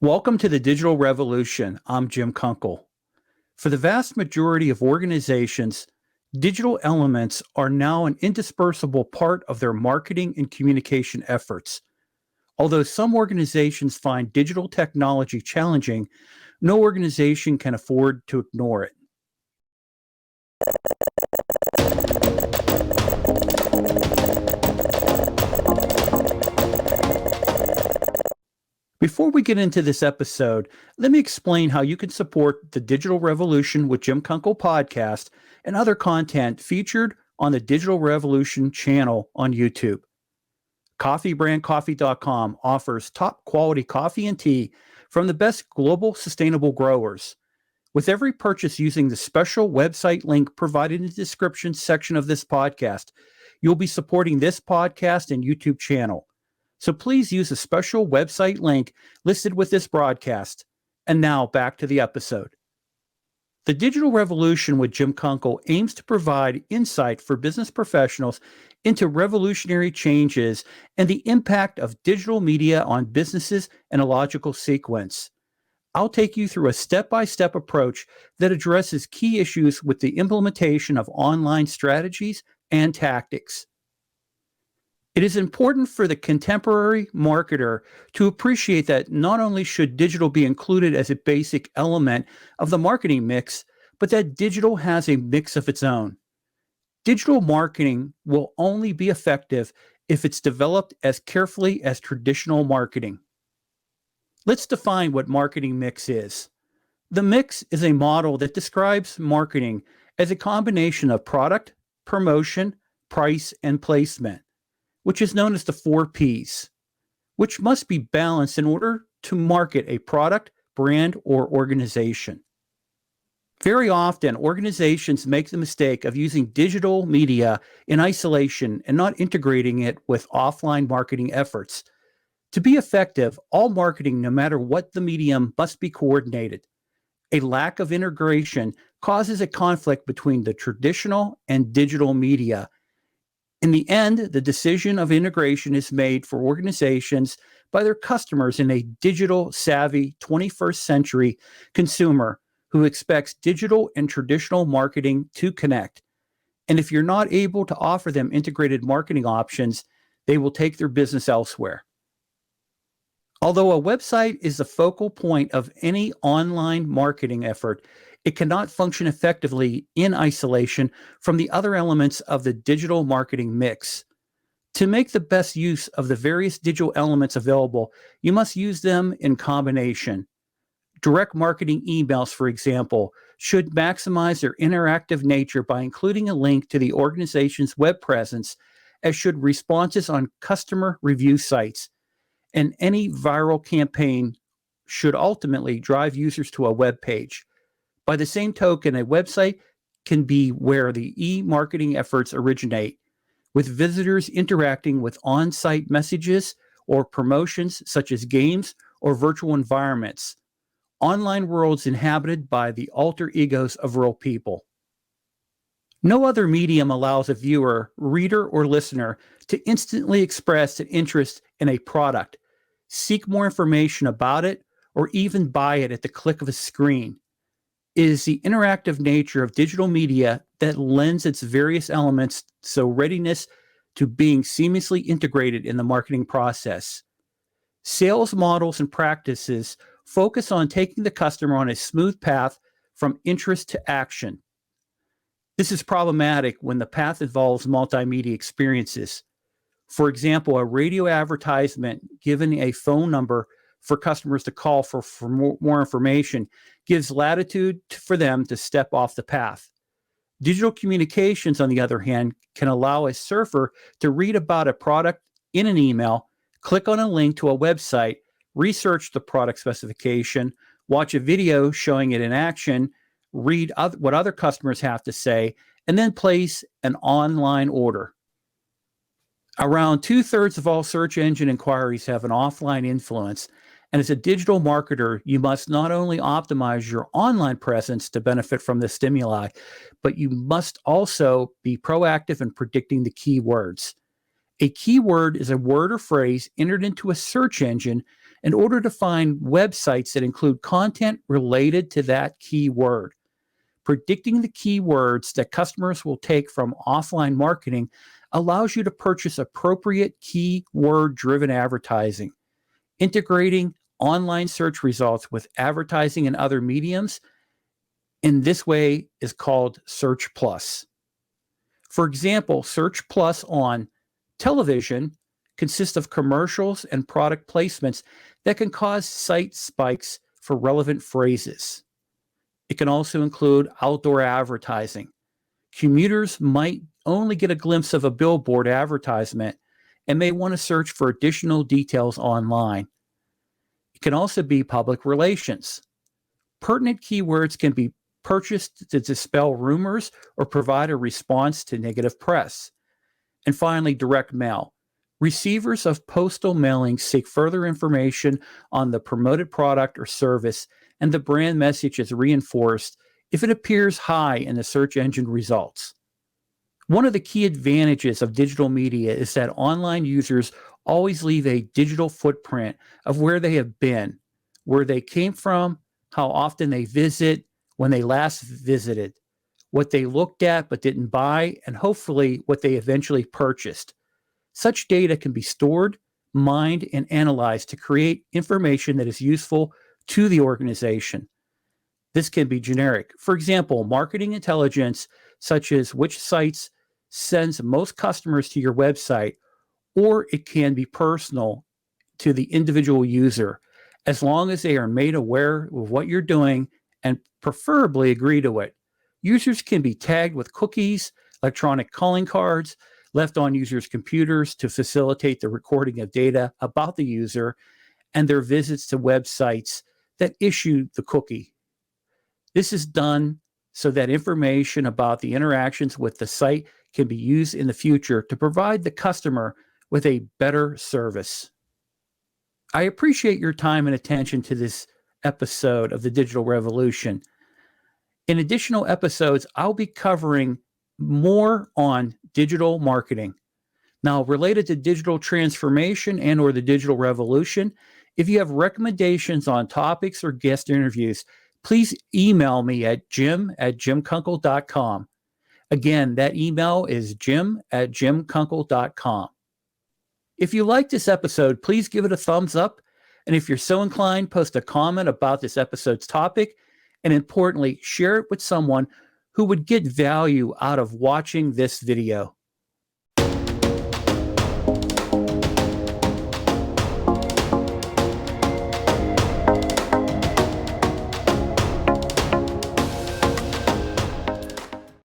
Welcome to the digital revolution. I'm Jim Kunkle. For the vast majority of organizations, digital elements are now an indispensable part of their marketing and communication efforts. Although some organizations find digital technology challenging, no organization can afford to ignore it. Before we get into this episode, let me explain how you can support the Digital Revolution with Jim Kunkle podcast and other content featured on the Digital Revolution channel on YouTube. CoffeeBrandCoffee.com offers top quality coffee and tea from the best global sustainable growers. With every purchase using the special website link provided in the description section of this podcast, you'll be supporting this podcast and YouTube channel. So please use the special website link listed with this broadcast. And now back to the episode. The Digital Revolution with Jim Kunkle aims to provide insight for business professionals into revolutionary changes and the impact of digital media on businesses in a logical sequence. I'll take you through a step-by-step approach that addresses key issues with the implementation of online strategies and tactics. It is important for the contemporary marketer to appreciate that not only should digital be included as a basic element of the marketing mix, but that digital has a mix of its own. Digital marketing will only be effective if it's developed as carefully as traditional marketing. Let's define what marketing mix is. The mix is a model that describes marketing as a combination of product, promotion, price, and placement, which is known as the 4 Ps, which must be balanced in order to market a product, brand, or organization. Very often, organizations make the mistake of using digital media in isolation and not integrating it with offline marketing efforts. To be effective, all marketing, no matter what the medium, must be coordinated. A lack of integration causes a conflict between the traditional and digital media. In the end, the decision of integration is made for organizations by their customers in a digital-savvy 21st century consumer who expects digital and traditional marketing to connect. And if you're not able to offer them integrated marketing options, they will take their business elsewhere. Although a website is the focal point of any online marketing effort, it cannot function effectively in isolation from the other elements of the digital marketing mix. To make the best use of the various digital elements available, you must use them in combination. Direct marketing emails, for example, should maximize their interactive nature by including a link to the organization's web presence, as should responses on customer review sites. And any viral campaign should ultimately drive users to a web page. By the same token, a website can be where the e-marketing efforts originate, with visitors interacting with on-site messages or promotions such as games or virtual environments, online worlds inhabited by the alter egos of real people. No other medium allows a viewer, reader, or listener to instantly express an interest in a product, seek more information about it, or even buy it at the click of a screen. It is the interactive nature of digital media that lends its various elements so readiness to being seamlessly integrated in the marketing process. Sales models and practices focus on taking the customer on a smooth path from interest to action. This is problematic when the path involves multimedia experiences. For example, a radio advertisement given a phone number for customers to call for more information gives latitude for them to step off the path. Digital communications, on the other hand, can allow a surfer to read about a product in an email, click on a link to a website, research the product specification, watch a video showing it in action, read what other customers have to say, and then place an online order. Around 2/3 of all search engine inquiries have an offline influence, and as a digital marketer, you must not only optimize your online presence to benefit from the stimuli, but you must also be proactive in predicting the keywords. A keyword is a word or phrase entered into a search engine in order to find websites that include content related to that keyword. Predicting the keywords that customers will take from offline marketing allows you to purchase appropriate keyword-driven advertising. Integrating online search results with advertising and other mediums in this way is called Search Plus. For example, Search Plus on television consists of commercials and product placements that can cause site spikes for relevant phrases. It can also include outdoor advertising. Commuters might only get a glimpse of a billboard advertisement and may want to search for additional details online. It can also be public relations. Pertinent keywords can be purchased to dispel rumors or provide a response to negative press. And finally, direct mail. Receivers of postal mailings seek further information on the promoted product or service, and the brand message is reinforced if it appears high in the search engine results. One of the key advantages of digital media is that online users always leave a digital footprint of where they have been, where they came from, how often they visit, when they last visited, what they looked at but didn't buy, and hopefully what they eventually purchased. Such data can be stored, mined, and analyzed to create information that is useful to the organization. This can be generic. For example, marketing intelligence, such as which sites sends most customers to your website, or it can be personal to the individual user, as long as they are made aware of what you're doing and preferably agree to it. Users can be tagged with cookies, electronic calling cards, left on users' computers to facilitate the recording of data about the user and their visits to websites that issue the cookie. This is done so that information about the interactions with the site can be used in the future to provide the customer with a better service. I appreciate your time and attention to this episode of the Digital Revolution. In additional episodes, I'll be covering more on digital marketing. Now, related to digital transformation and or the digital revolution, if you have recommendations on topics or guest interviews, please email me at jim@jimkunkle.com. Again, that email is jim@jimkunkle.com. If you like this episode, please give it a thumbs up. And if you're so inclined, post a comment about this episode's topic. And importantly, share it with someone who would get value out of watching this video.